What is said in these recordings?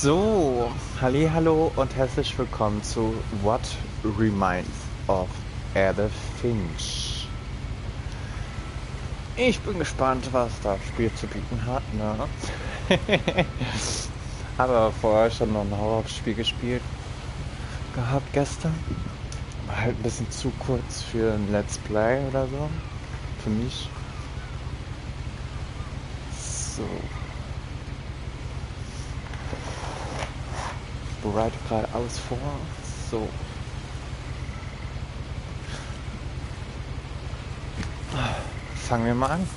So, hallo und herzlich willkommen zu What Remains of Edith Finch. Ich bin gespannt, was das Spiel zu bieten hat, ne? Habe vorher schon noch ein Horrorspiel gespielt gehabt gestern. War halt ein bisschen zu kurz für ein Let's Play oder so. Für mich. So, ich bereite gerade alles vor. So. Fangen wir mal an.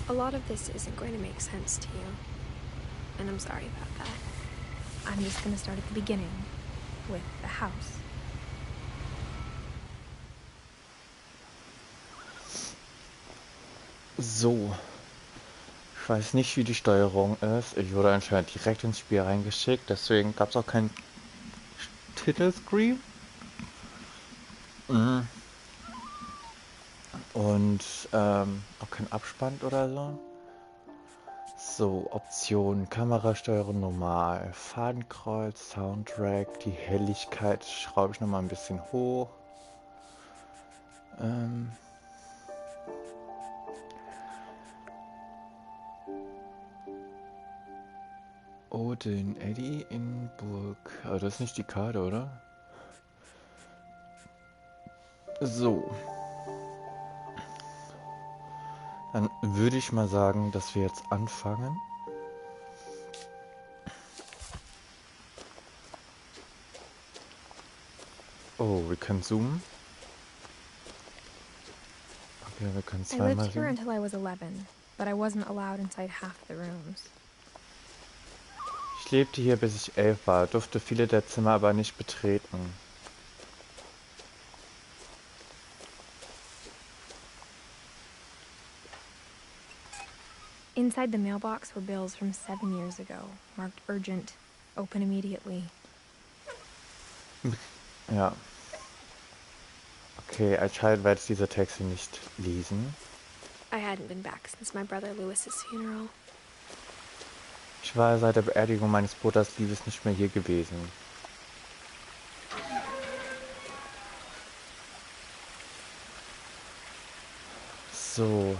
A lot of this isn't going to make sense to you, and I'm sorry about that. I'm just going to start at the beginning, with the house. So. Ich weiß nicht, wie die Steuerung ist. Ich wurde anscheinend direkt ins Spiel reingeschickt, deswegen gab es auch keinen Titelscreen. Und auch kein Abspann oder so. So, Optionen, Kamerasteuerung normal, Fadenkreuz, Soundtrack, die Helligkeit schraube ich nochmal ein bisschen hoch. Odin, Eddie in Burg. Aber das ist nicht die Karte, oder? So. Dann würde ich mal sagen, dass wir jetzt anfangen. Oh, wir können zoomen. Okay, wir können I zweimal lived here zoomen. until I was 11, but I wasn't allowed inside half the rooms. Ich lebte hier, bis ich 11 war, durfte viele der Zimmer aber nicht betreten. Inside the mailbox were bills from 7 years ago, marked urgent, open immediately. Ja. Okay, anscheinend werde ich diese Texte nicht lesen. I hadn't been back since my brother Lewis's funeral. Ich war seit der Beerdigung meines Bruders Liebes nicht mehr hier gewesen. So.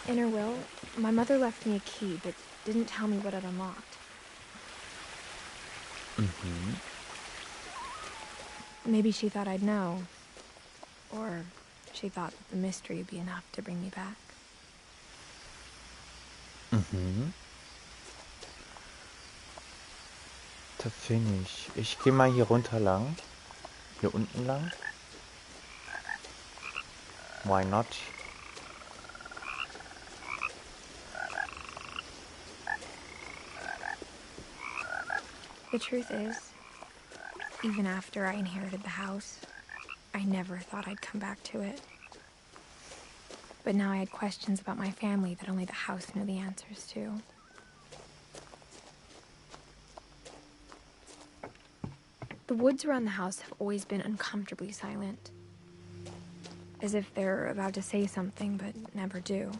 In her will, my mother left me a key, but didn't tell me what it unlocked. Maybe she thought I'd know. Or she thought that the mystery would be enough to bring me back. Da finde ich. Ich gehe mal hier runter lang. Hier unten lang. Why not? The truth is, even after I inherited the house, I never thought I'd come back to it. But now I had questions about my family that only the house knew the answers to. The woods around the house have always been uncomfortably silent. As if they're about to say something, but never do.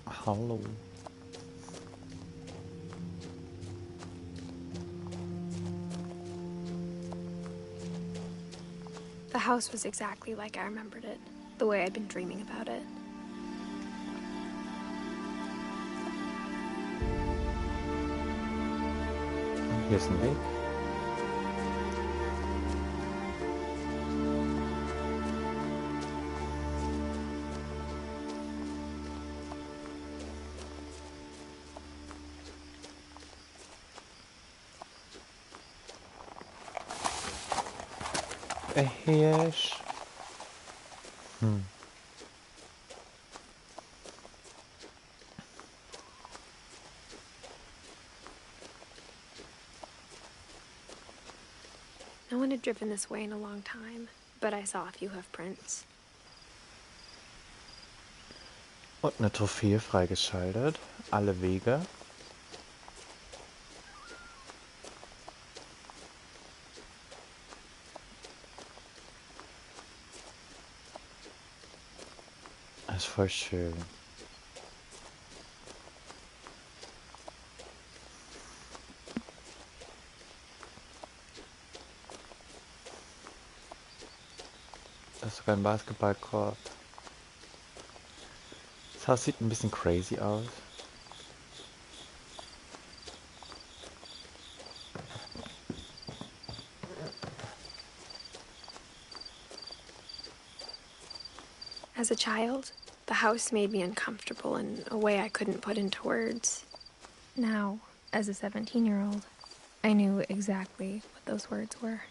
Hallo. The house was exactly like I remembered it, the way I'd been dreaming about it. Hier ist ein Weg. Hirsch. No one had driven this way in a long time, but I saw a few hoof prints. Und eine Trophäe freigeschaltet. Alle Wege. Das ist voll schön. Das ist sogar ein Basketballkorb. Das Haus sieht ein bisschen crazy aus. As a child, the house made me uncomfortable in a way I couldn't put into words. Now, as a 17-year-old, I knew exactly what those words were.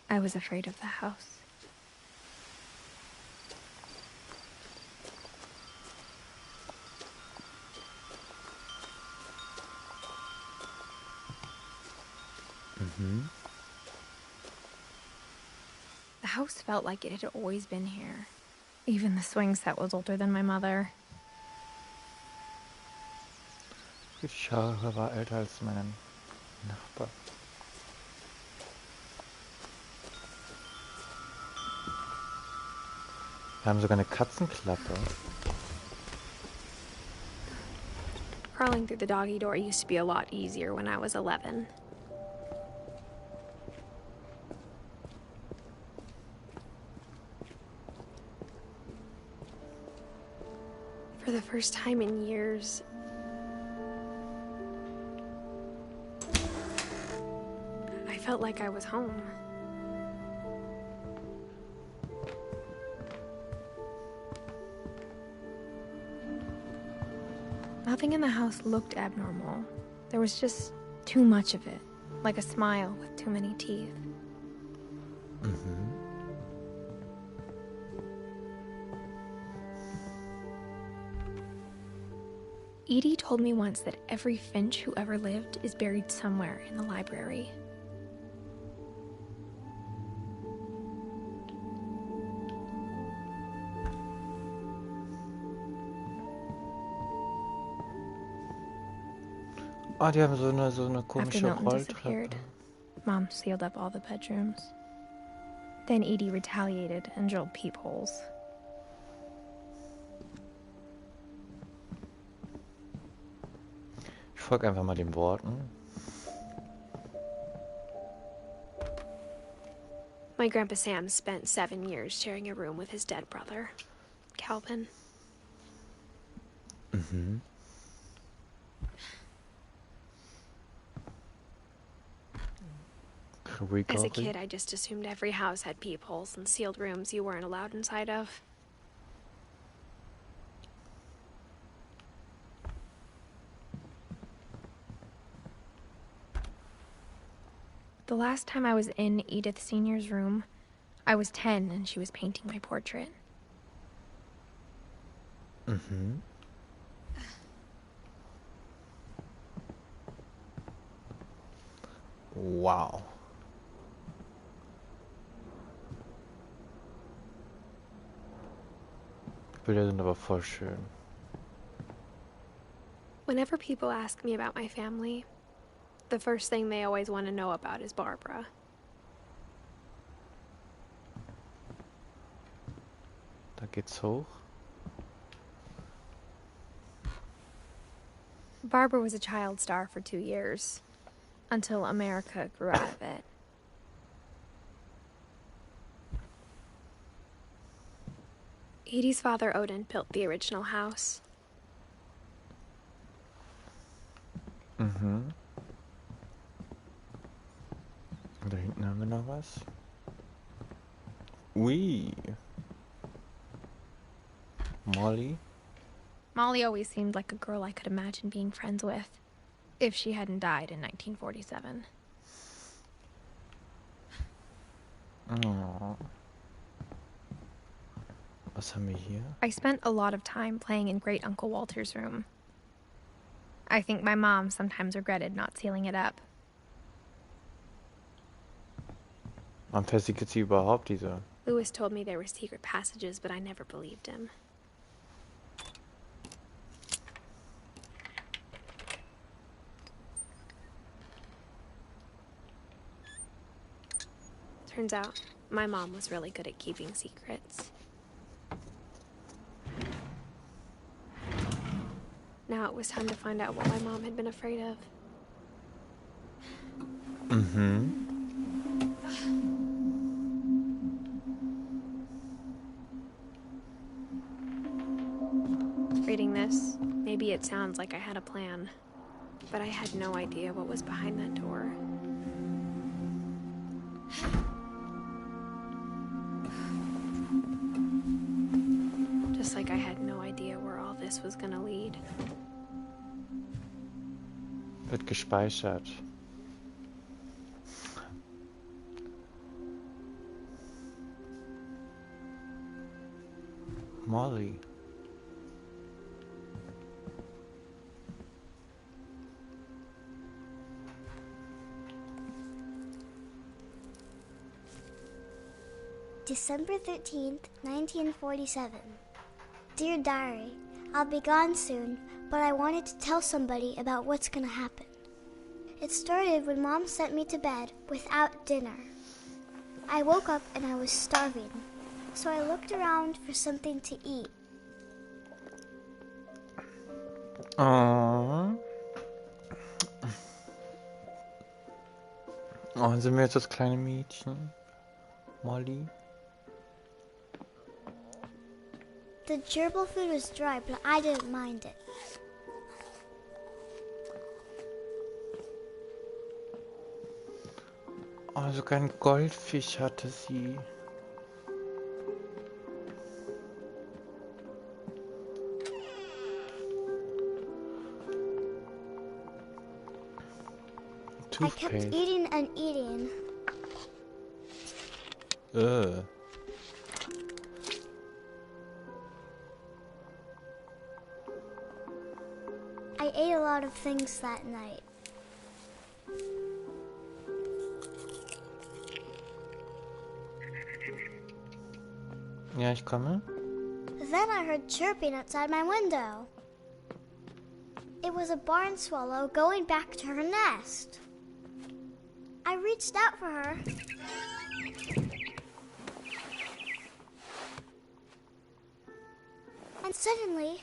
I was afraid of the house. The house felt like it had always been here. Even the swing set was older than my mother. Die Scharre war älter als mein Nachbar. Wir haben sogar eine Katzenklappe. Crawling through the doggy door used to be a lot easier when I was 11. For the first time in years, I felt like I was home. Nothing in the house looked abnormal. There was just too much of it, like a smile with too many teeth. Edie told me once that every Finch who ever lived is buried somewhere in the library. Ah, die haben so eine After komische Milton Rolltreppe. disappeared, Mom sealed up all the bedrooms. Then Edie retaliated and drilled peepholes. Ich folge einfach mal den Worten. My Grandpa Sam spent 7 years sharing a room with his dead brother, Calvin. As a kid, I just assumed every house had peepholes and sealed rooms you weren't allowed inside of. The last time I was in Edith Sr.'s room, I was 10 and she was painting my portrait. Wow. Die Bilder sind aber voll schön. Whenever people ask me about my family, the first thing they always want to know about is Barbara. Da geht's hoch. Barbara was a child star for 2 years, until America grew out of it. Edie's father, Odin, built the original house. Da hinten haben wir noch was. Ui. Molly. Molly always seemed like a girl I could imagine being friends with, if she hadn't died in 1947. Oh. Was haben wir hier? I spent a lot of time playing in Great Uncle Walter's room. I think my mom sometimes regretted not sealing it up. Man versickert sie überhaupt, diese. Lewis told me there were secret passages, but I never believed him. Turns out, my mom was really good at keeping secrets. Now it was time to find out what my mom had been afraid of. Reading this, maybe it sounds like I had a plan, but I had no idea what was behind that door. Just like I had no idea where all this was gonna lead. Wird gespeichert. Molly. December 13th, 1947. Dear Diary, I'll be gone soon, but I wanted to tell somebody about what's gonna happen. It started when Mom sent me to bed without dinner. I woke up and I was starving, so I looked around for something to eat. Oh. Oh, sind wir jetzt das kleine Mädchen? Molly? The gerbil food was dry, but I didn't mind it. Oh, sogar einen Goldfisch hatte sie. I kept eating and eating. I ate a lot of things that night. Ja, ich komme. Then I heard chirping outside my window. It was a barn swallow going back to her nest. I reached out for her. And suddenly,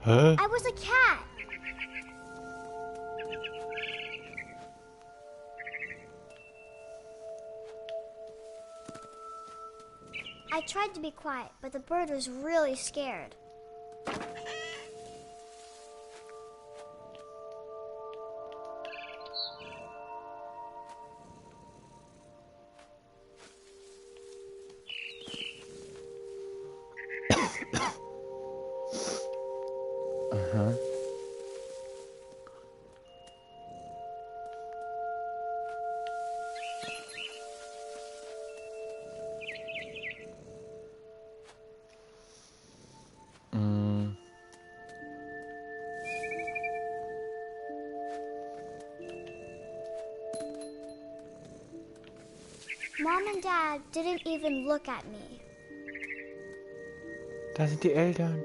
Hä? I was a cat. I tried to be quiet, but the bird was really scared. Mom and Dad didn't even look at me. Da sind die Eltern.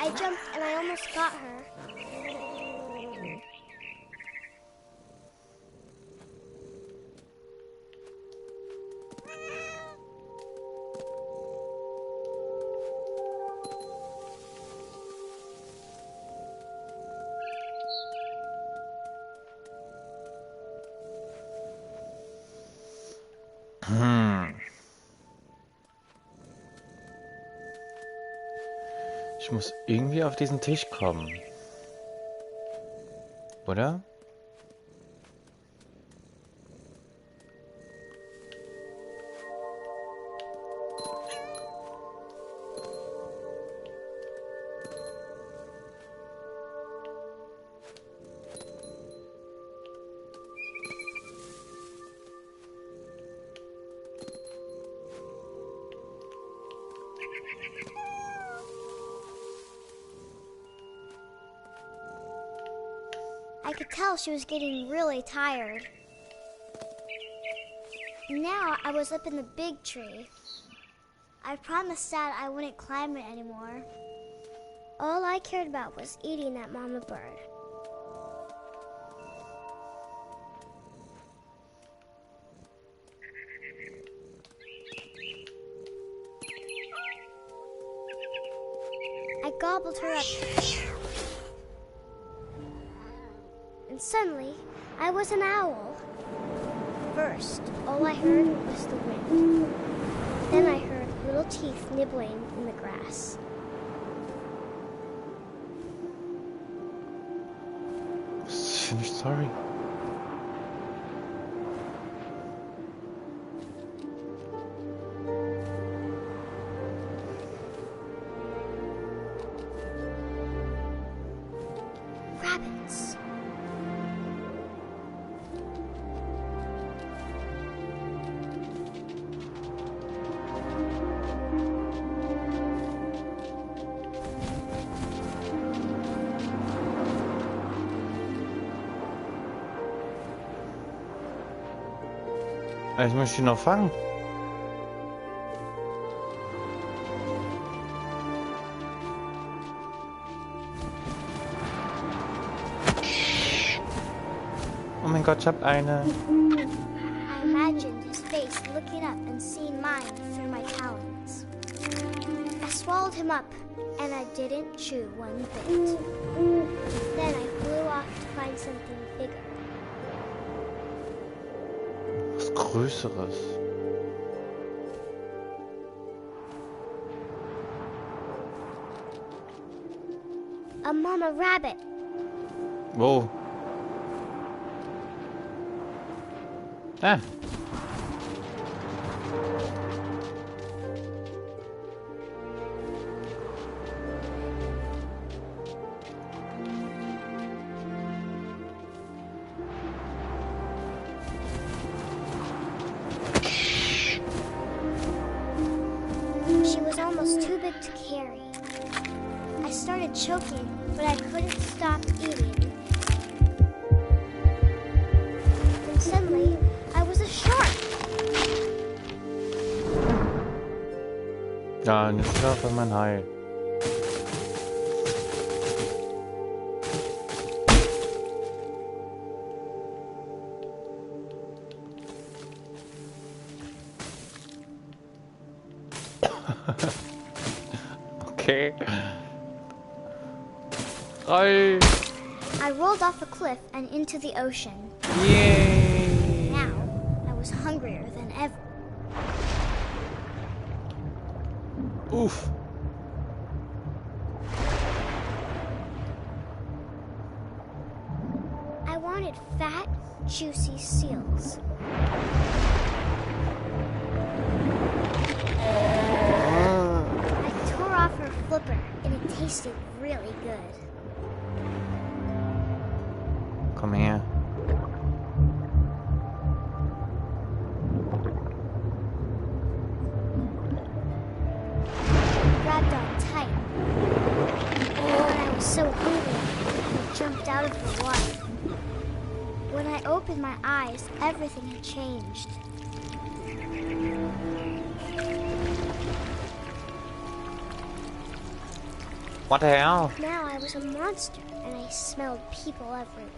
I jumped and I almost got her. Ich muss irgendwie auf diesen Tisch kommen. Oder? I could tell she was getting really tired. Now I was up in the big tree. I promised Dad I wouldn't climb it anymore. All I cared about was eating that mama bird. I gobbled her up. And suddenly, I was an owl. First, all I heard was the wind. Then I heard little teeth nibbling in the grass. Finished, sorry. Rabbits. Ich möchte ihn noch fangen. Oh mein Gott, ich hab eine. I imagined his face looking up and seeing mine through my talons. I swallowed him up, and I didn't chew one bit. Then I flew off to find something bigger. Was Größeres. A mama rabbit. Wo? Ah. She was almost too big to carry. I started choking, but I couldn't stop eating. And suddenly, I was a shark. Ja, und jetzt war für mein Hai. Okay. 3. I rolled off a cliff and into the ocean. Yay! Now, I was hungrier than ever. Uff. I wanted fat, juicy seals. I tore off her flipper, and it tasted really good. Komm her. Grabbed on tight. And I was so hungry, I jumped out of the water. When I opened my eyes, everything had changed. What the hell? Now I was a monster, and I smelled people everywhere.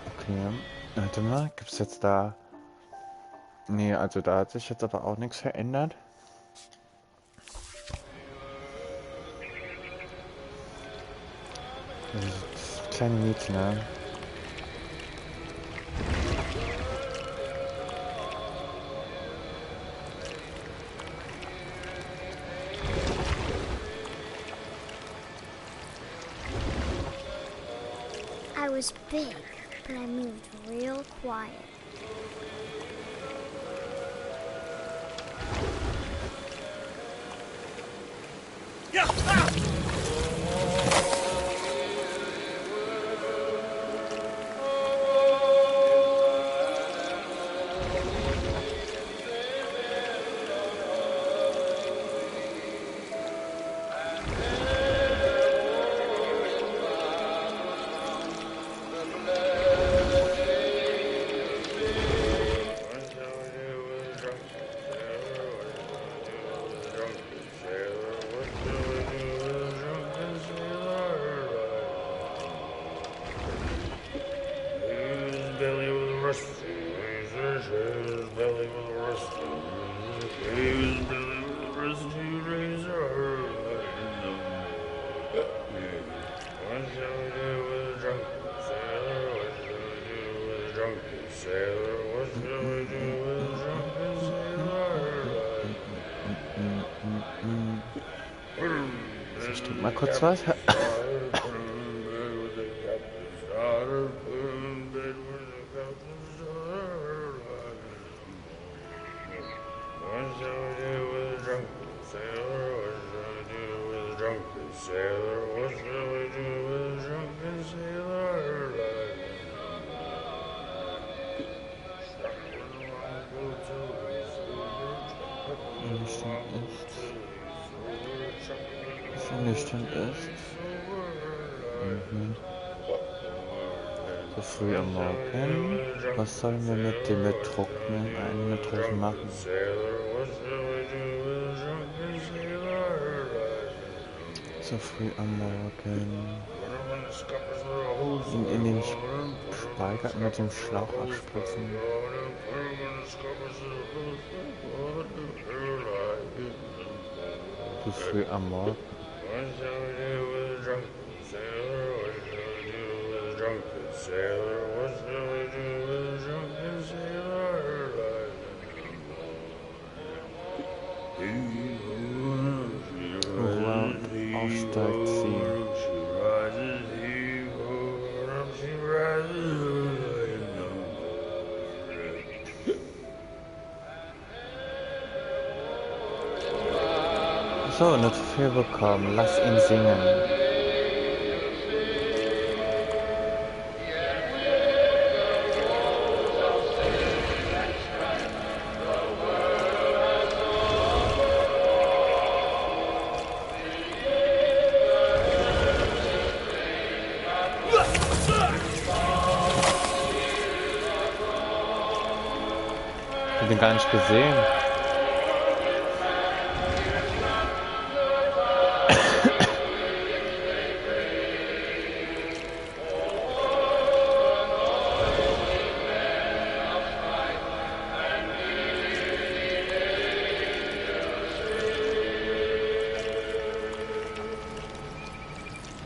Okay. Warte mal, gibt's jetzt da Nee, also da hat sich jetzt aber auch nichts verändert. Das kleine Mädchen, ne? I was big, but I moved real quiet. Ich trinke mal kurz was. Nüchtern ist. So früh am Morgen. Was sollen wir mit dem betrunkenen Eingetreten machen? So früh am Morgen. Ihn in den Speigarten mit dem Schlauch abspritzen. So früh am Morgen. Aussteigt sie. So, eine Trophäe bekommen. Lass ihn singen. Ich hab den gar nicht gesehen.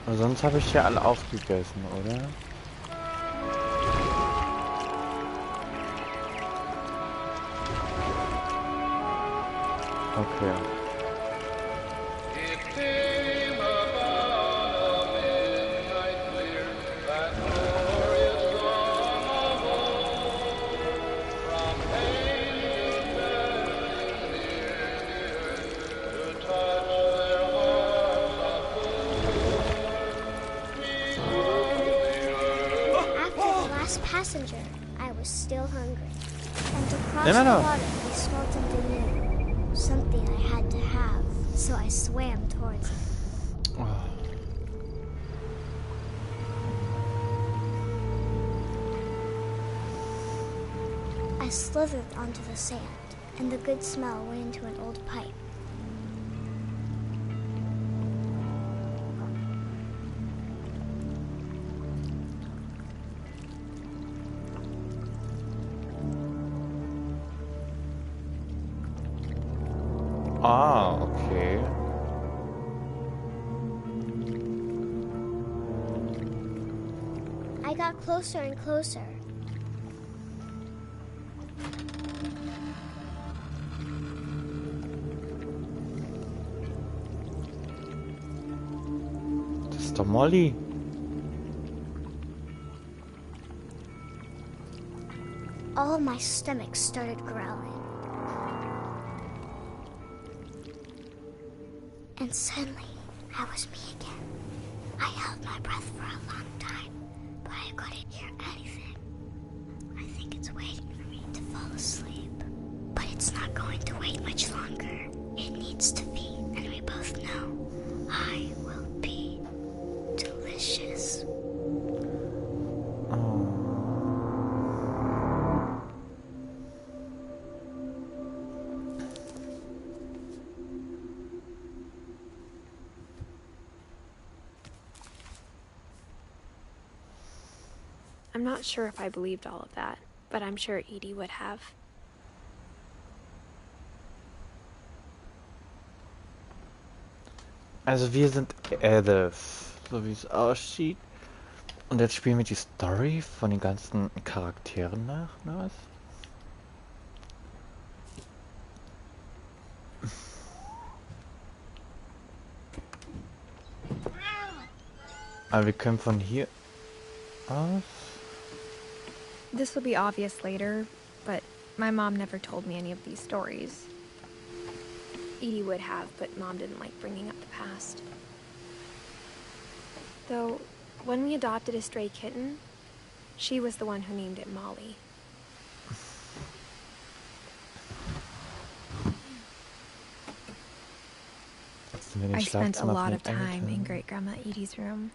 Aber sonst habe ich ja alle aufgegessen, oder? Okay. Passenger, I was still hungry. And to cross No. the water, I smelled something new. Something I had to have, so I swam towards it. Oh. I slithered onto the sand, and the good smell went into an old pipe. Ah, okay. I got closer and closer. Das ist doch Molly. All my stomach started growling. And suddenly, I was me again. I held my breath for a long time, but I couldn't hear anything. I think it's waiting for me to fall asleep. But it's not going to wait much longer. It needs to be, and we both know I will be delicious. I'm not sure if I believed all of that, but I'm sure Edie would have. Also wir sind Edith, so wie es aussieht. Und jetzt spielen wir die Story von den ganzen Charakteren nach, ne was? Aber wir können von hier aus... This will be obvious later, but my mom never told me any of these stories. Edie would have, but Mom didn't like bringing up the past. Though, when we adopted a stray kitten, she was the one who named it Molly. I spent a lot of time in Great-Grandma Edie's room.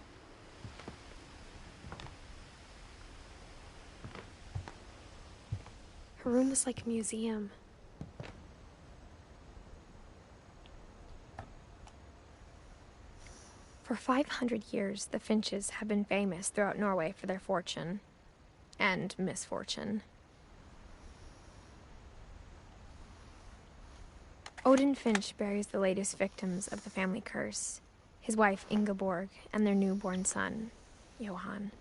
Her room was like a museum. For 500 years, the Finches have been famous throughout Norway for their fortune and misfortune. Odin Finch buries the latest victims of the family curse, his wife Ingeborg and their newborn son, Johan.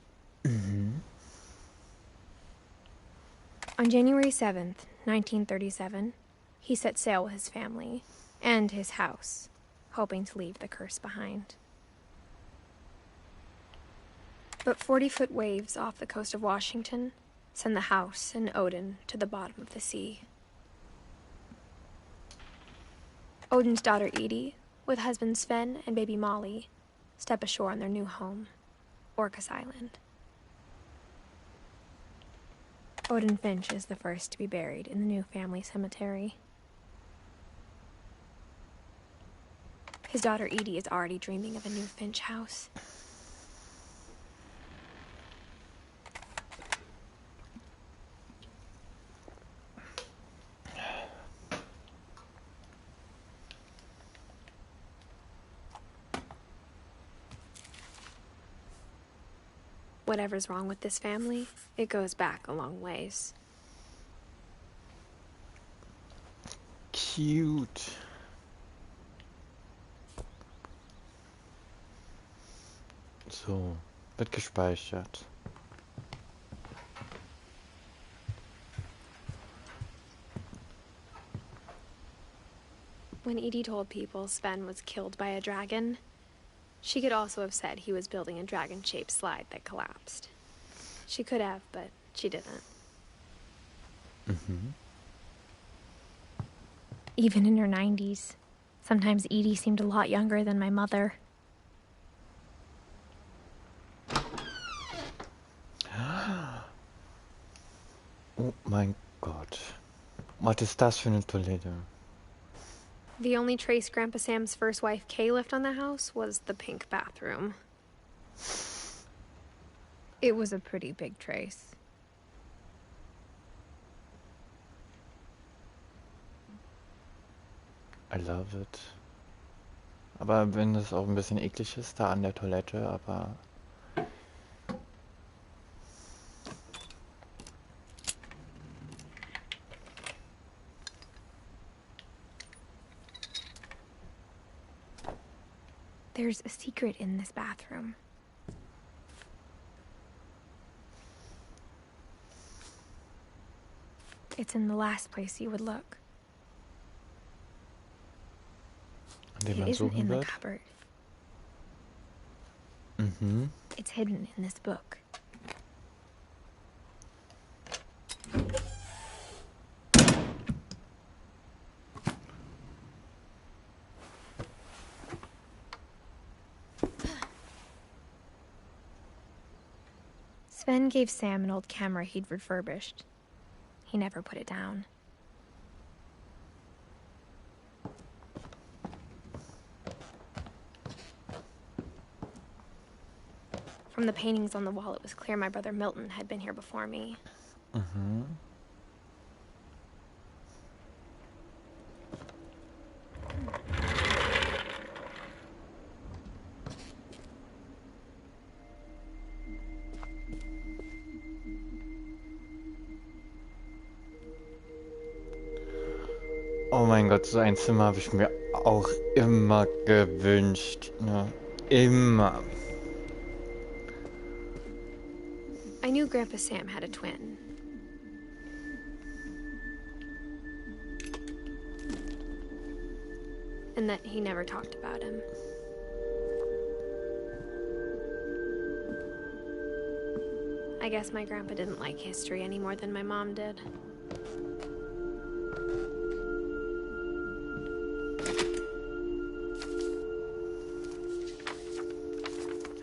On January 7th, 1937, he set sail with his family and his house, hoping to leave the curse behind. But 40-foot waves off the coast of Washington send the house and Odin to the bottom of the sea. Odin's daughter Edie, with husband Sven and baby Molly, step ashore on their new home, Orcas Island. Odin Finch is the first to be buried in the new family cemetery. His daughter Edie is already dreaming of a new Finch house. Whatever's wrong with this family, it goes back a long ways. Cute. So, wird gespeichert. When Edie told people Sven was killed by a dragon, she could also have said he was building a dragon-shaped slide that collapsed. She could have, but she didn't. Even in her 90s, sometimes Edie seemed a lot younger than my mother. Oh mein Gott. Was ist das für eine Toilette? The only trace Grandpa Sam's first wife Kay left on the house was the pink bathroom. It was a pretty big trace. I love it. Aber wenn es auch ein bisschen eklig ist, da an der Toilette, aber... There's a secret in this bathroom. It's in the last place you would look. An dem It man isn't suchen in the wird. cupboard. Mhm. It's hidden in this book. Sven gave Sam an old camera he'd refurbished. He never put it down. From the paintings on the wall, it was clear my brother Milton had been here before me. Mhm. Oh mein Gott, so ein Zimmer habe ich mir auch immer gewünscht. Ne? Immer. I knew Grandpa Sam had a twin. And that he never talked about him. I guess my grandpa didn't like history any more than my mom did.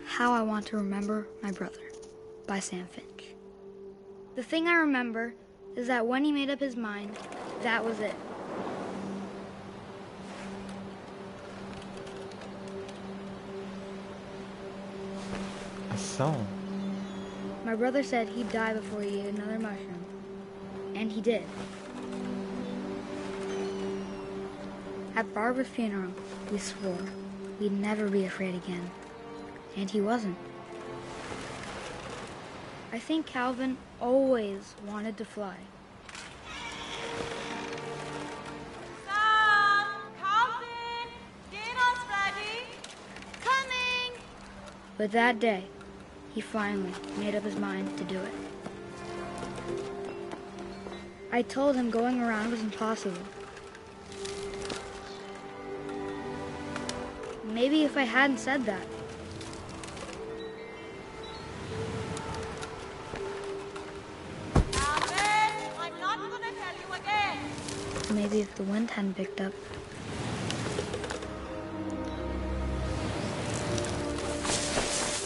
How I Want to Remember My Brother by Sam Finch. The thing I remember is that when he made up his mind, that was it. Ach so. My brother said he'd die before he ate another mushroom. And he did. At Barbara's funeral, we swore we'd never be afraid again. And he wasn't. I think Calvin always wanted to fly. Sam! Calvin! Dinner's ready! Coming! But that day, he finally made up his mind to do it. I told him going around was impossible. Maybe if I hadn't said that, Calvin! I'm not gonna tell you again! maybe if the wind hadn't picked up,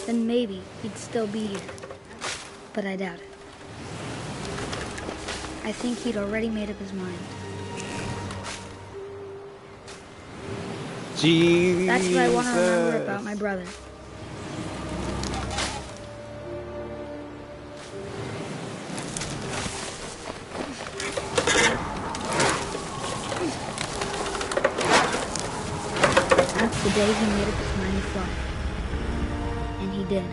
then maybe he'd still be here. But I doubt it. I think he'd already made up his mind. Jesus. That's what I want to remember about my brother. That's the day he made up his mind to fly. And he did.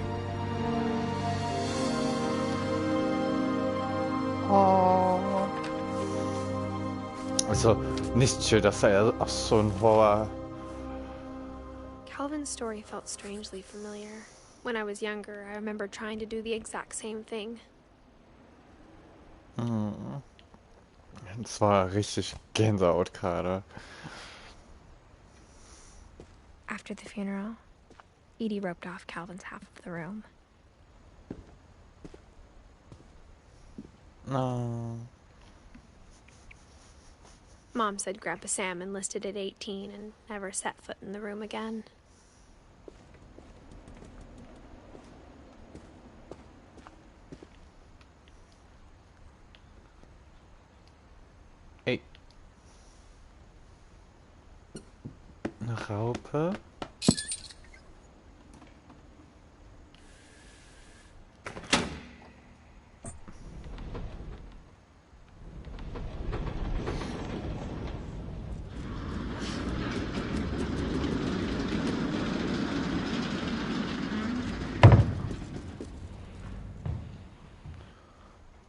Oh. Also, nicht schön, dass er auch so ein Horror. Calvin's story felt strangely familiar. When I was younger, I remember trying to do the exact same thing. Das war richtig Gänsehaut gerade. After the funeral, Edie roped off Calvin's half of the room. No. Mom said Grandpa Sam enlisted at 18 and never set foot in the room again. Ey. Eine Raupe.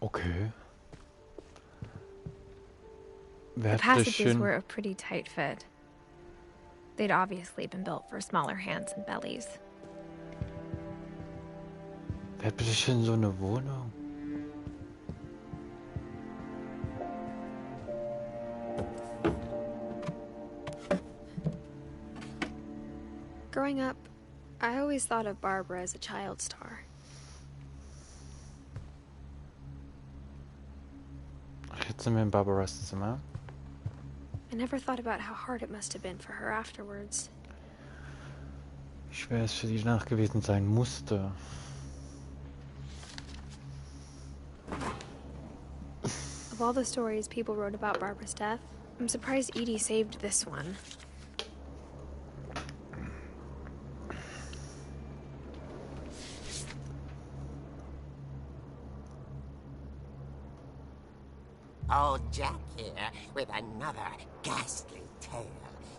Okay. The Wer hatte passages schön. were a pretty tight fit. They'd obviously been built for smaller hands and bellies. Wer hat bitte schön so eine Wohnung? Growing up, I always thought of Barbara as a child star. Jetzt sind wir in Barbaras Zimmer. I never thought about how hard it must have been for her afterwards. Wie schwer es für sie danach gewesen sein musste. Of all the stories people wrote about Barbara's death, I'm surprised Edie saved this one. Old Jack here with another ghastly tale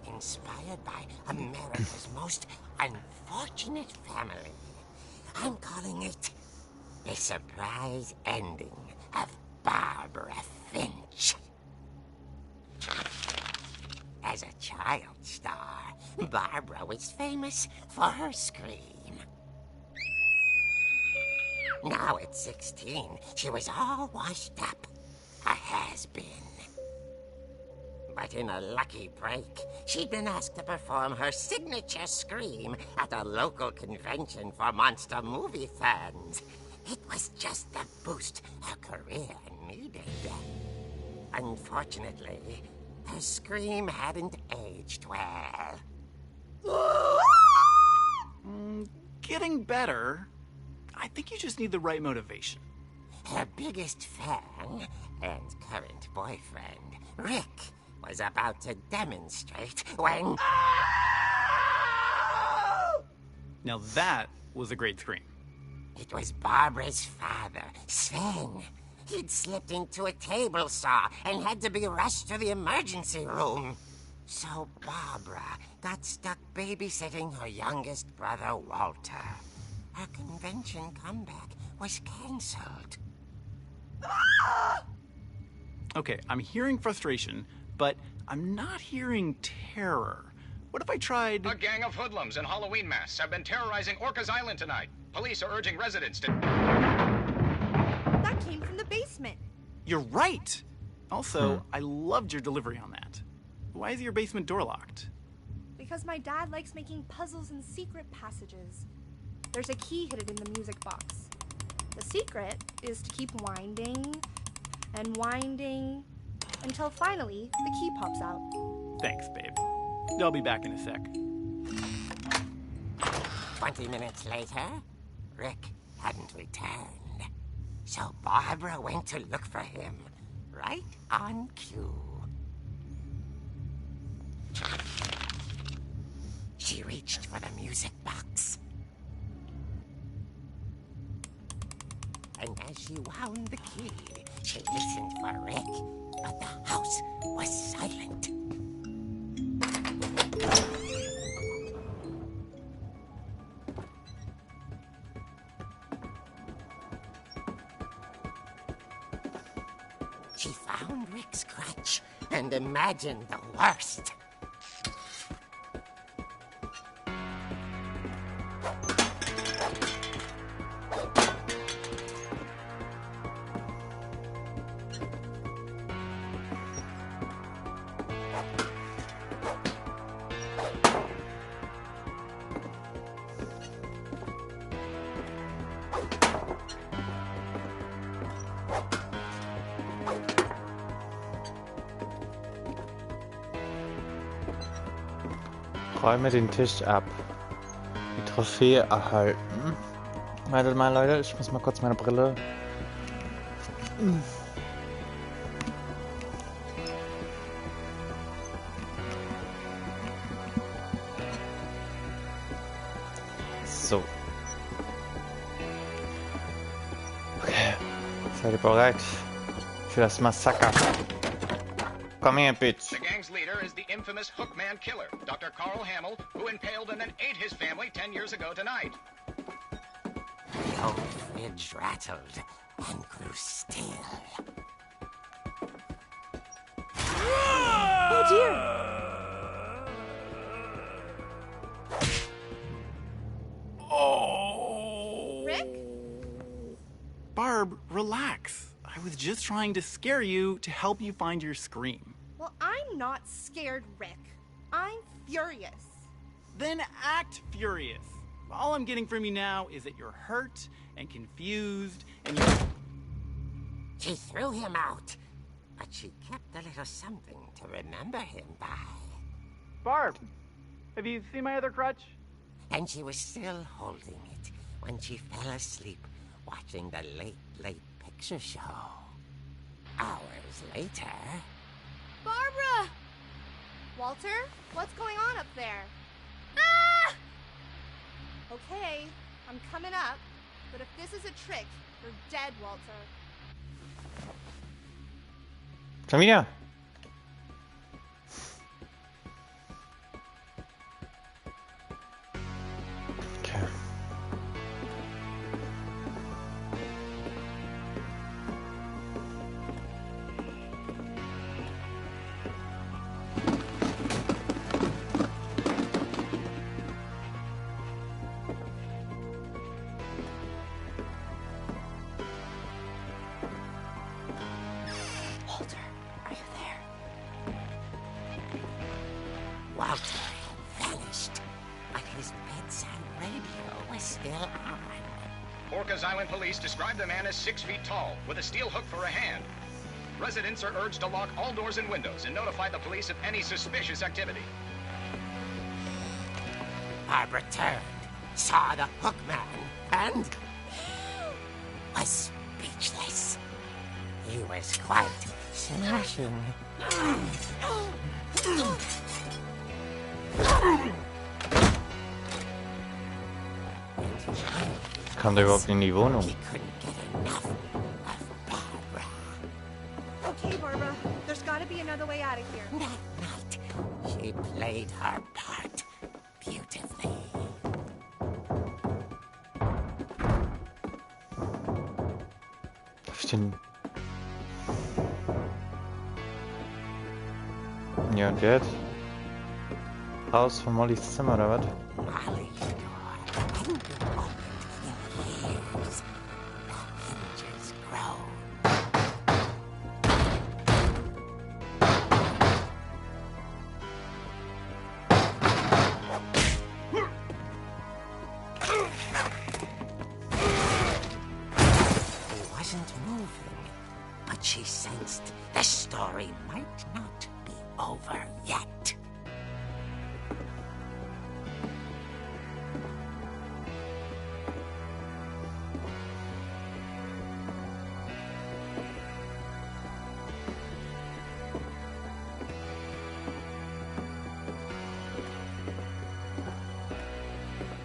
inspired by America's most unfortunate family. I'm calling it The Surprise Ending of Barbara Finch. As a child star, Barbara was famous for her scream. Now at 16, she was all washed up. A has-been. But in a lucky break, she'd been asked to perform her signature scream at a local convention for monster movie fans. It was just the boost her career needed. Unfortunately, her scream hadn't aged well. Getting better. I think you just need the right motivation. Her biggest fan and current boyfriend, Rick, was about to demonstrate when... Now that was a great scream. It was Barbara's father, Sven. He'd slipped into a table saw and had to be rushed to the emergency room. So Barbara got stuck babysitting her youngest brother, Walter. Her convention comeback was cancelled. Okay, I'm hearing frustration, but I'm not hearing terror. What if I tried... A gang of hoodlums in Halloween masks have been terrorizing Orcas Island tonight. Police are urging residents to... That came from the basement. You're right! Also, I loved your delivery on that. Why is your basement door locked? Because my dad likes making puzzles and secret passages. There's a key hidden in the music box. The secret is to keep winding and winding until finally the key pops out. Thanks, babe. I'll be back in a sec. 20 minutes later, Rick hadn't returned. So Barbara went to look for him, right on cue. She reached for the music box. And as she wound the key, she listened for Rick, but the house was silent. She found Rick's crutch and imagined the worst. Räume den Tisch ab. Die Trophäe erhalten. Wartet mal, Leute, ich muss mal kurz meine Brille. So. Okay. Seid ihr bereit für das Massaker? Komm her, Bitch. The gang's leader is the infamous Hookman killer, Dr. Carl Hamill, who impaled and then ate his family 10 years ago tonight. The old fridge rattled and grew still. Oh dear! Barb, relax. I was just trying to scare you to help you find your scream. Well, I'm not scared, Rick. I'm furious. Then act furious. All I'm getting from you now is that you're hurt and confused and you're... She threw him out, but she kept a little something to remember him by. Barb, have you seen my other crutch? And she was still holding it when she fell asleep watching the late picture show. Hours later... Barbara! Walter, what's going on up there? Ah! Okay, I'm coming up, but if this is a trick, you're dead, Walter. Familie! Okay. Walter had vanished, but his bedside radio was still on. Orcas Island police describe the man as 6 feet tall, with a steel hook for a hand. Residents are urged to lock all doors and windows and notify the police of any suspicious activity. Barbara turned, saw the hook man, and was speechless. He was quite smashing. Kam der überhaupt in die Wohnung? He couldn't get enough of Barbara. Okay, Barbara, there's gotta be another way out of here. That night, she played her part beautifully. Darf ich den... Ja, und jetzt? Raus von Mollys Zimmer, oder was? Molly's door hadn't been opened in years. The hinges groaned. He wasn't moving, but she sensed the story might not be over yet.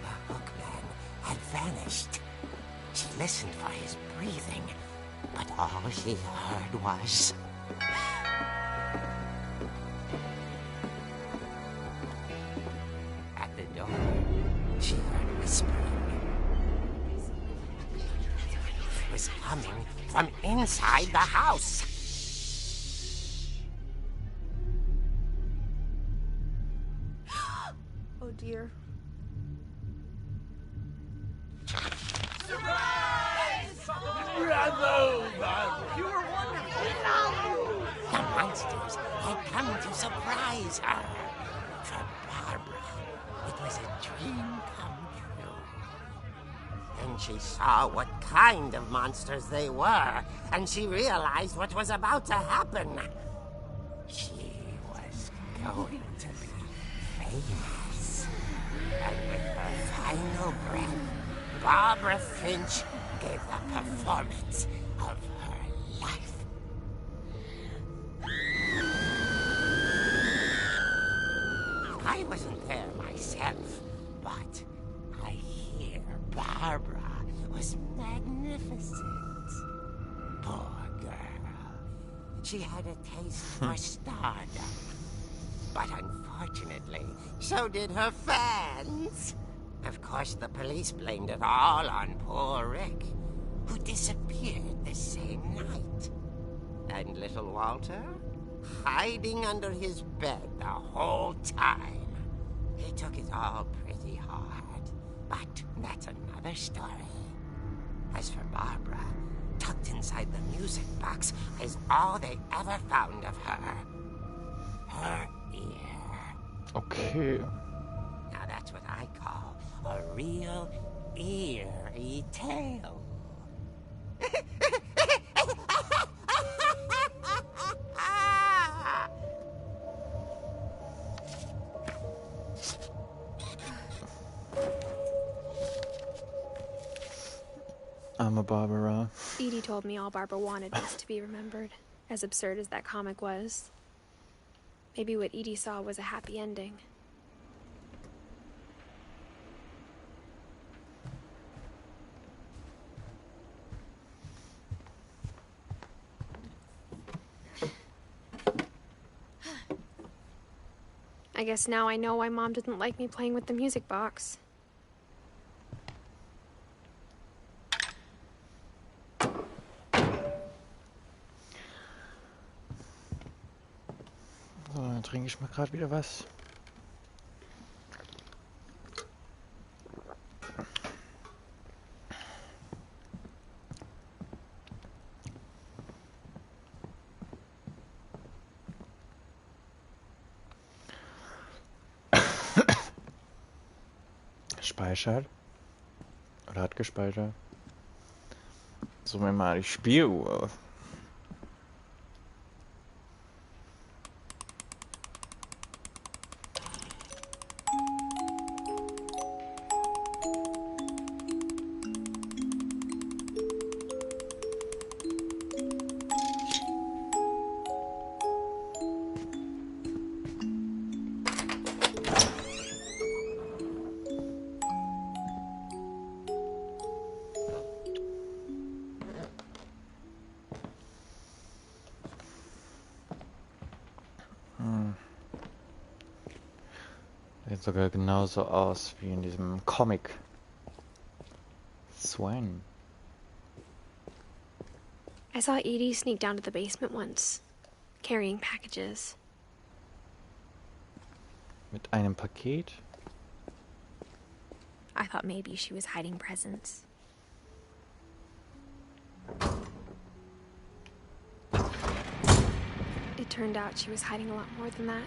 The hookman had vanished. She listened for his breathing, but all she heard was... At the door, she heard whispering. It was coming from inside the house. Oh dear. The monsters had come to surprise her. For Barbara, it was a dream come true. Then she saw what kind of monsters they were, and she realized what was about to happen. She was going to be famous. And with her final breath, Barbara Finch gave the performance of her life. I wasn't there myself, but I hear Barbara was magnificent. Poor girl. She had a taste for stardom. But unfortunately, so did her fans. Of course, the police blamed it all on poor Rick, who disappeared the same night. And little Walter? Hiding under his bed the whole time. He took it all pretty hard, but that's another story. As for Barbara, tucked inside the music box is all they ever found of her. Her ear. Okay. Now that's what I call a real eerie tale. I'm a Barbara. Edie told me all Barbara wanted was to be remembered, as absurd as that comic was. Maybe what Edie saw was a happy ending. I guess now I know why Mom didn't like me playing with the music box. So, dann trinke ich mal gerade wieder was. Speichert. Oder hat gespeichert. So, mir mal die Spieluhr. Sieht sogar genauso aus wie in diesem Comic. Swan. I saw Edie sneak down to the basement once, carrying packages. Mit einem Paket? I thought maybe she was hiding presents. It turned out she was hiding a lot more than that.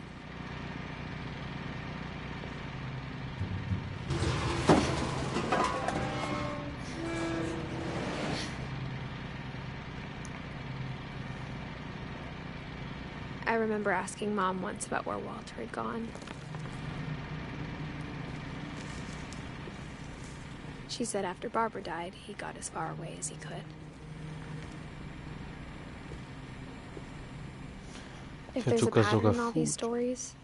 I remember asking Mom once about where Walter had gone. She said after Barbara died, he got as far away as he could. If there's a pattern in all these stories,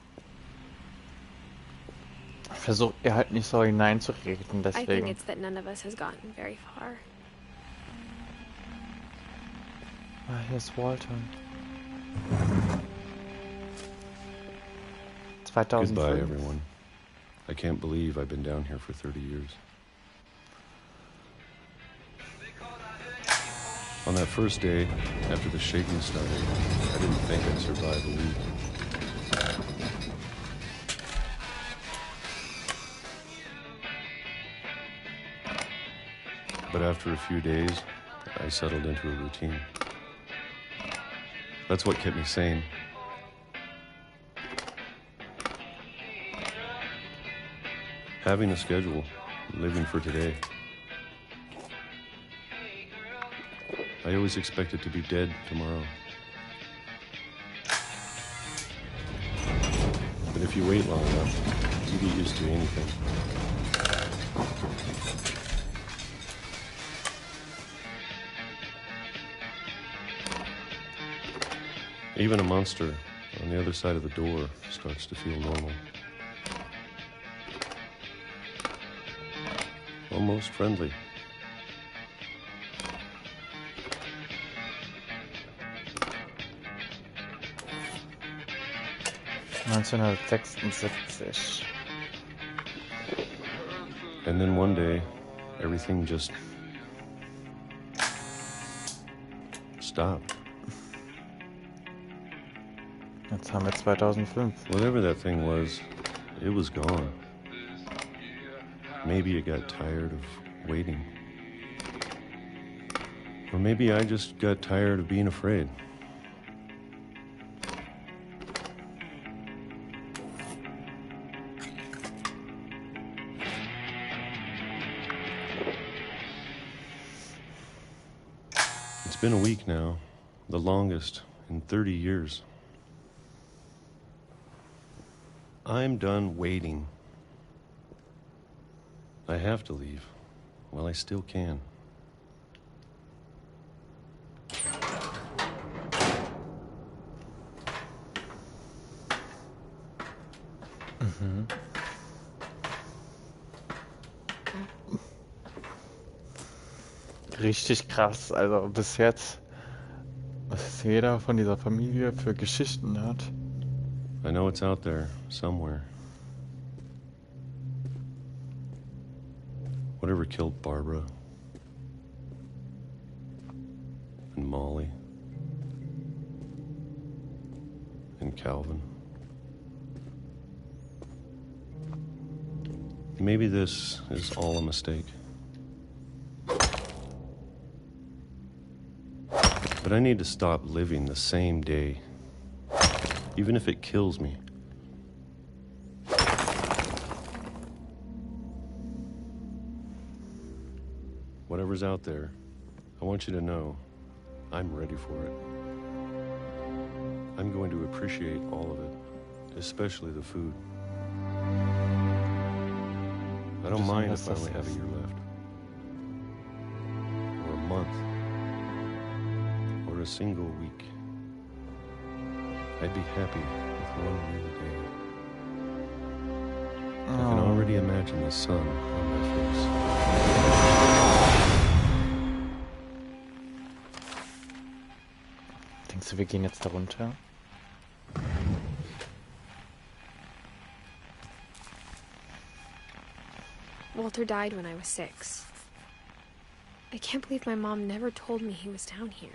Versucht er halt nicht so hineinzureden, I think deswegen. it's that none of us has gotten very far. Ah, hier ist Walter. 2005. Goodbye, everyone. I can't believe I've been down here for 30 years. On that first day, after the shaking started, I didn't think I'd survive a week. But after a few days, I settled into a routine. That's what kept me sane. Having a schedule, living for today. I always expected to be dead tomorrow. But if you wait long enough, you get used to anything. Even a monster on the other side of the door starts to feel normal. Almost friendly. 1966. And then one day, everything just stopped. Jetzt haben wir 2005. Whatever that thing was, it was gone. Maybe it got tired of waiting. Or maybe I just got tired of being afraid. It's been a week now, the longest in 30 years. I'm done waiting. I have to leave. Well, I still can. Richtig krass. Also bis jetzt, was jeder von dieser Familie für Geschichten hat. I know it's out there, somewhere. Whatever killed Barbara and Molly and Calvin. Maybe this is all a mistake. But I need to stop living the same day, even if it kills me. Whatever's out there, I want you to know I'm ready for it. I'm going to appreciate all of it, especially the food. I don't mind if I only have a year left, or a month, or a single week. I'd be happy with one new day. I can already imagine the sun on my face. Denkst du, wir gehen jetzt da runter? Walter died when I was 6. I can't believe my mom never told me he was down here.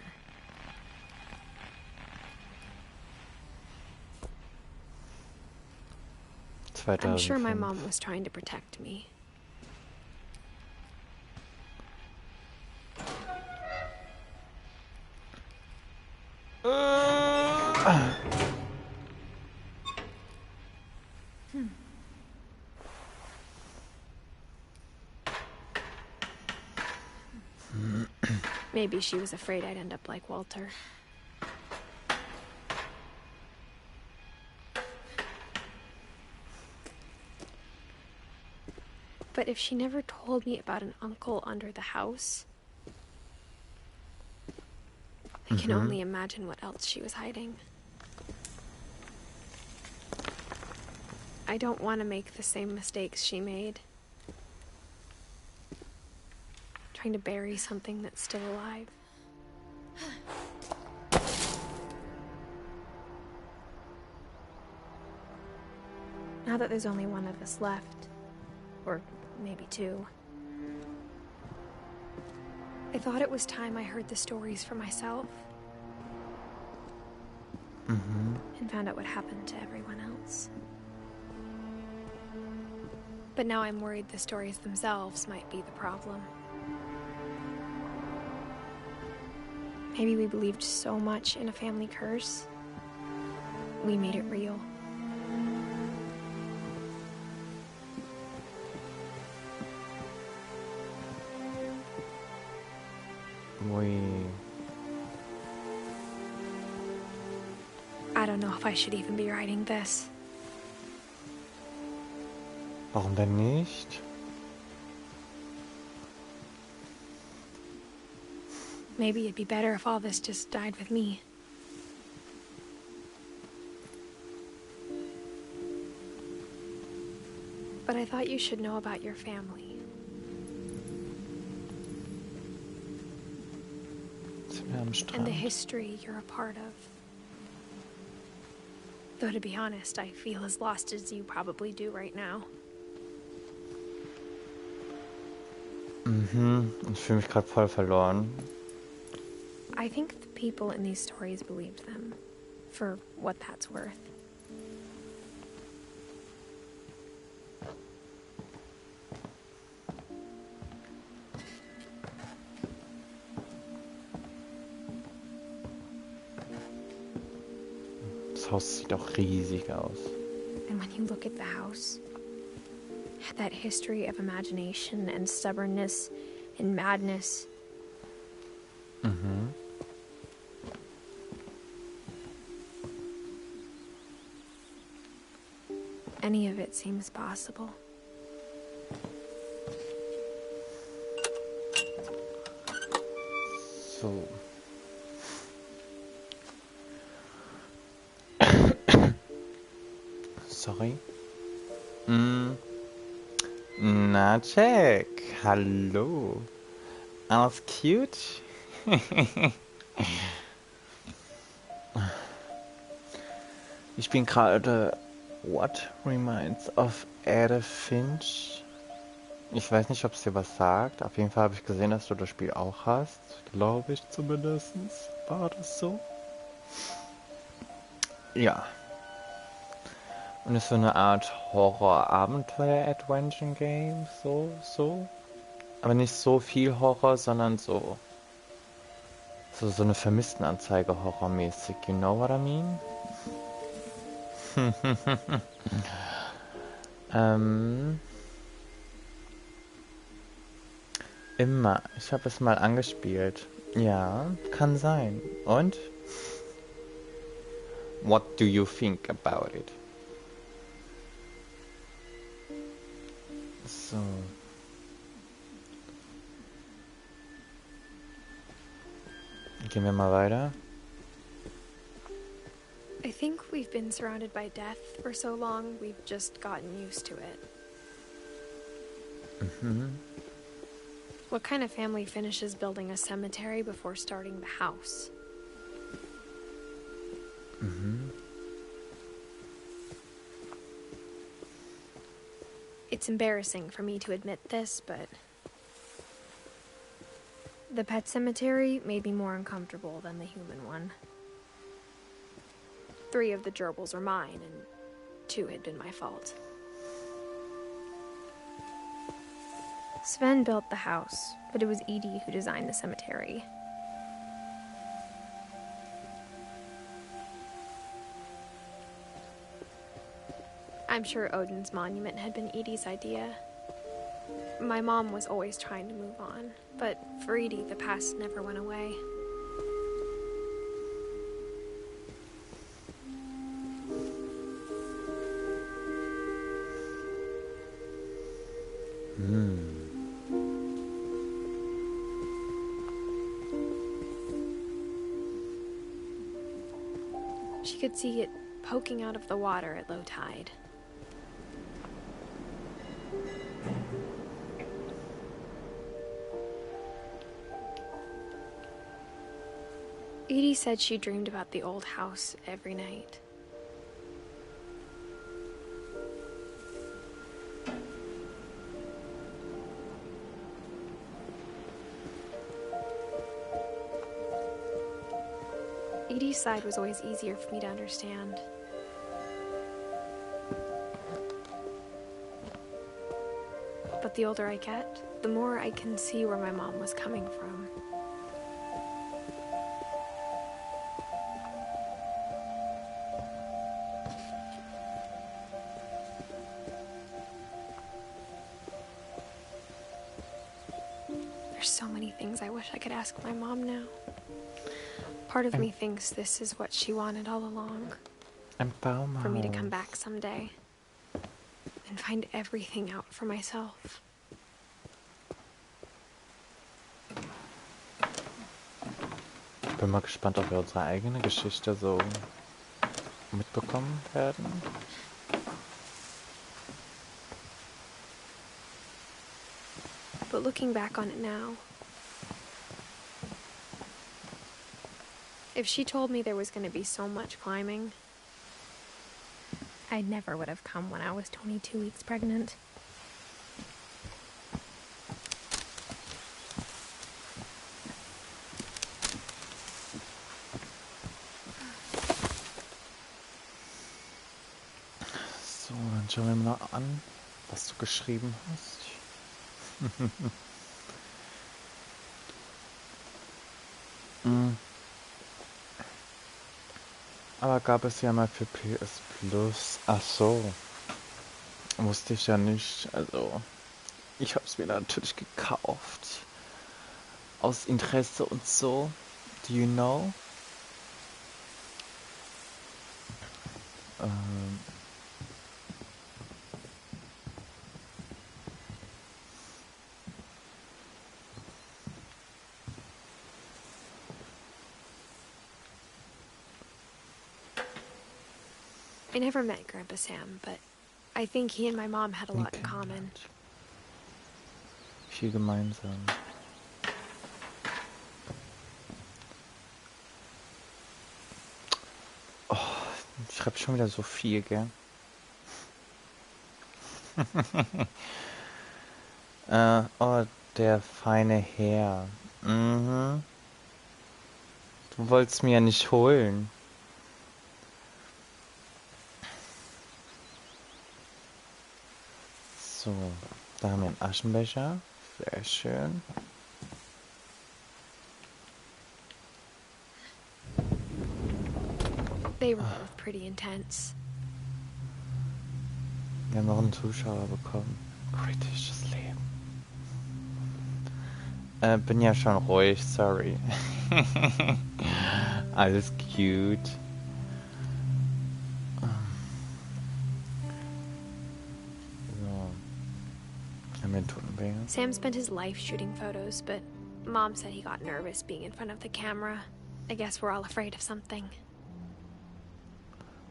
I'm sure my mom was trying to protect me. Maybe she was afraid I'd end up like Walter. But if she never told me about an uncle under the house, I can only imagine what else she was hiding. I don't want to make the same mistakes she made. Trying to bury something that's still alive. Now that there's only one of us left, or maybe 2, I thought it was time I heard the stories for myself. And found out what happened to everyone else. But now I'm worried the stories themselves might be the problem. Maybe we believed so much in a family curse, we made it real. I don't know if I should even be writing this. Warum denn nicht? Maybe it'd be better if all this just died with me. But I thought you should know about your family. And the history you're a part of. Though to be honest, I feel as lost as you probably do right now. Ich fühle mich gerade voll verloren. I think the people in these stories believed them, for what that's worth. Das Haus sieht auch riesig aus. And when you look at the house, that history of imagination and stubbornness and madness. Mhm. Any of it seems possible. So. Sorry. Na, Jack. Hallo. Alles cute? Ich bin gerade What Remains of Edith Finch. Ich weiß nicht, ob es dir was sagt. Auf jeden Fall habe ich gesehen, dass du das Spiel auch hast. Glaube ich zumindest. War das so? Ja. Und ist so eine Art Horror-Abenteuer-Adventure-Game. So. Aber nicht so viel Horror, sondern so eine Vermisstenanzeige horrormäßig. You know what I mean? Immer. Ich habe es mal angespielt. Ja, kann sein. Und? What do you think about it? So. Gehen wir mal weiter. I think we've been surrounded by death for so long, we've just gotten used to it. Mhm. What kind of family finishes building a cemetery before starting the house? Mhm. It's embarrassing for me to admit this, but the pet cemetery made me more uncomfortable than the human one. 3 of the gerbils are mine, and 2 had been my fault. Sven built the house, but it was Edie who designed the cemetery. I'm sure Odin's monument had been Edie's idea. My mom was always trying to move on, but for Edie, the past never went away. She could see it poking out of the water at low tide. Edie said she dreamed about the old house every night. Edie's side was always easier for me to understand. But the older I get, the more I can see where my mom was coming from. There's so many things I wish I could ask my mom now. Part of me thinks this is what she wanted all along. For me to come back someday and find everything out for myself. Bin mal gespannt, ob wir unsere eigene Geschichte so mitbekommen werden. But looking back on it now, if she told me there was going to be so much climbing, I never would have come when I was 22 weeks pregnant. So, dann schauen wir mal an, was du geschrieben hast. Aber gab es ja mal für PS Plus. Ach so. Wusste ich ja nicht. Also, ich habe es mir natürlich gekauft. Aus Interesse und so. Do you know? I never met Grandpa Sam, but I think he and my mom had a lot in common. Viel gemeinsam. Oh, ich schreibe schon wieder so viel, gell? Oh, der feine Herr. Mhm. Du wolltest mir ja nicht holen. So, da haben wir einen Aschenbecher. Sehr schön. They were both pretty intense. Wir haben noch einen Zuschauer bekommen. Kritisches Leben. Bin ja schon ruhig, sorry. Alles cute. Sam spent his life shooting photos, but Mom said he got nervous being in front of the camera. I guess we're all afraid of something.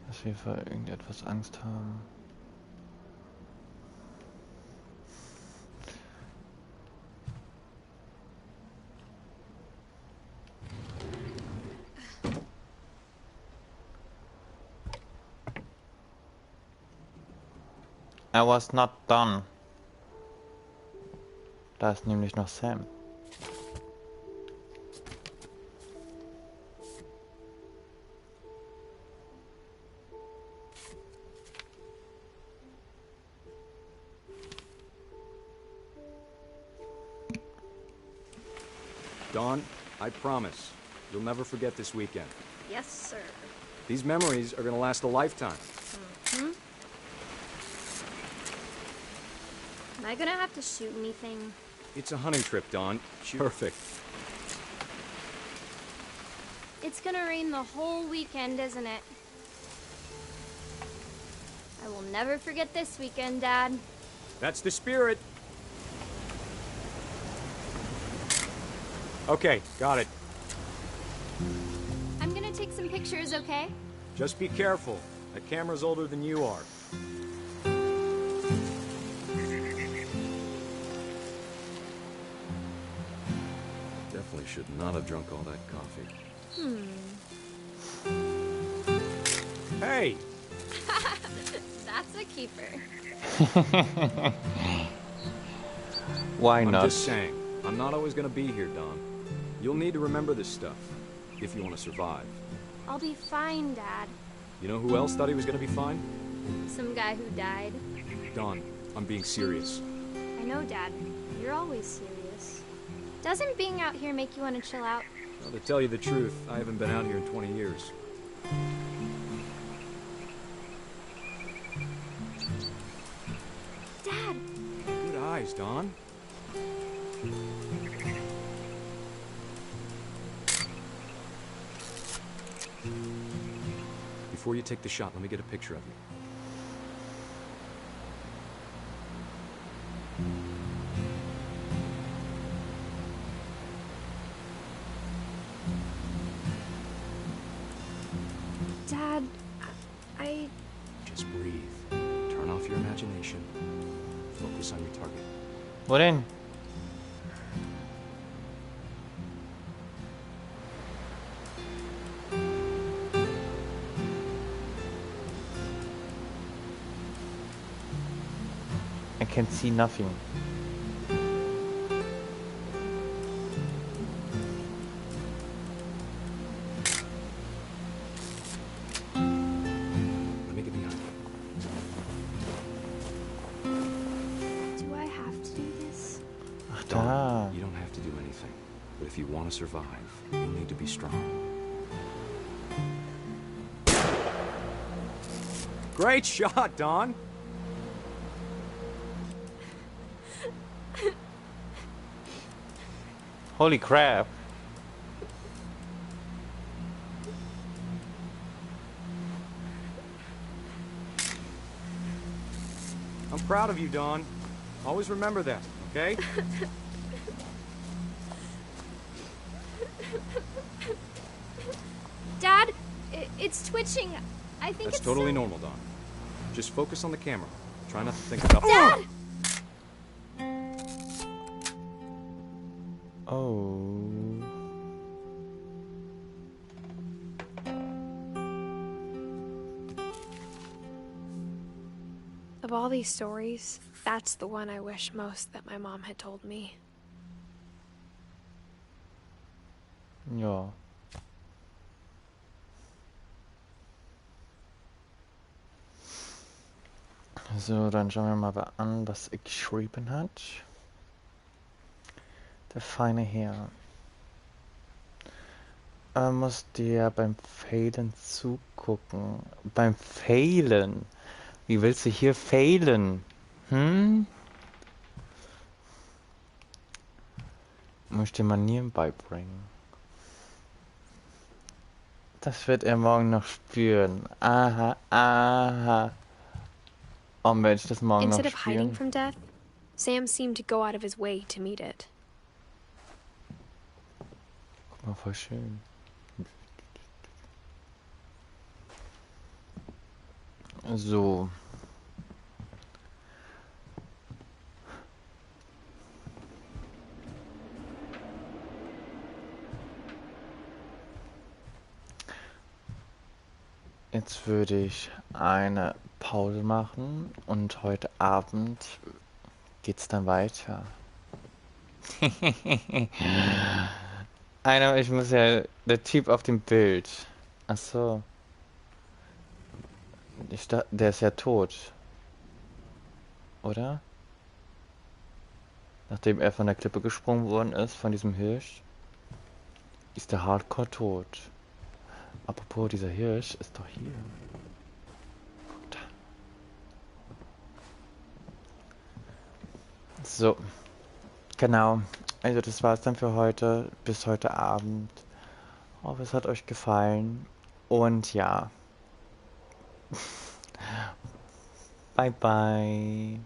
Dass wir vor irgendetwas Angst haben. I was not done. Da ist nämlich noch Sam. Dawn, I promise, you'll never forget this weekend. Yes, sir. These memories are gonna last a lifetime. Mm-hmm. Am I gonna have to shoot anything? It's a hunting trip, Dawn. Perfect. It's gonna rain the whole weekend, isn't it? I will never forget this weekend, Dad. That's the spirit. Okay, got it. I'm gonna take some pictures, okay? Just be careful. That camera's older than you are. Definitely should not have drunk all that coffee. Hey! That's a keeper. Why not? I'm just saying, I'm not always gonna be here, Don. You'll need to remember this stuff, if you want to survive. I'll be fine, Dad. You know who else thought he was gonna be fine? Some guy who died. Don, I'm being serious. I know, Dad. You're always serious. Doesn't being out here make you want to chill out? Well, to tell you the truth, I haven't been out here in 20 years. Dad! Good eyes, Don. Before you take the shot, let me get a picture of you. Dad, I... Just breathe. Turn off your imagination. Focus on your target. What in? I can see nothing. Let me get behind you. Do I have to do this? Ach da. Don, you don't have to do anything. But if you want to survive, you need to be strong. Great shot, Don. Holy crap. I'm proud of you, Don. Always remember that, okay? Dad, it's twitching. I think That's it's totally normal, Don. Just focus on the camera. Try not to think about... Dad! Oh. Of all these stories, that's the one I wish most that my mom had told me. Ja. So, dann schauen wir mal an, was er geschrieben hat. Der feine Herr. Muss dir beim Failen zugucken. Beim Failen? Wie willst du hier failen? Muss ich dir Manieren beibringen. Das wird er morgen noch spüren. Aha, aha. Oh, werde ich das morgen noch Instead of hiding spüren? from death, Sam seemed to go out of his way to meet it. Guck mal, voll schön. So. Jetzt würde ich eine Pause machen und heute Abend geht's dann weiter. Einer, ich muss ja, der Typ auf dem Bild. Ach so. Der ist ja tot. Oder? Nachdem er von der Klippe gesprungen worden ist, von diesem Hirsch, ist der Hardcore tot. Apropos, dieser Hirsch ist doch hier. Guck da. So. Genau. Also das war's dann für heute. Bis heute Abend. Hoffe, es hat euch gefallen. Und ja. Bye bye.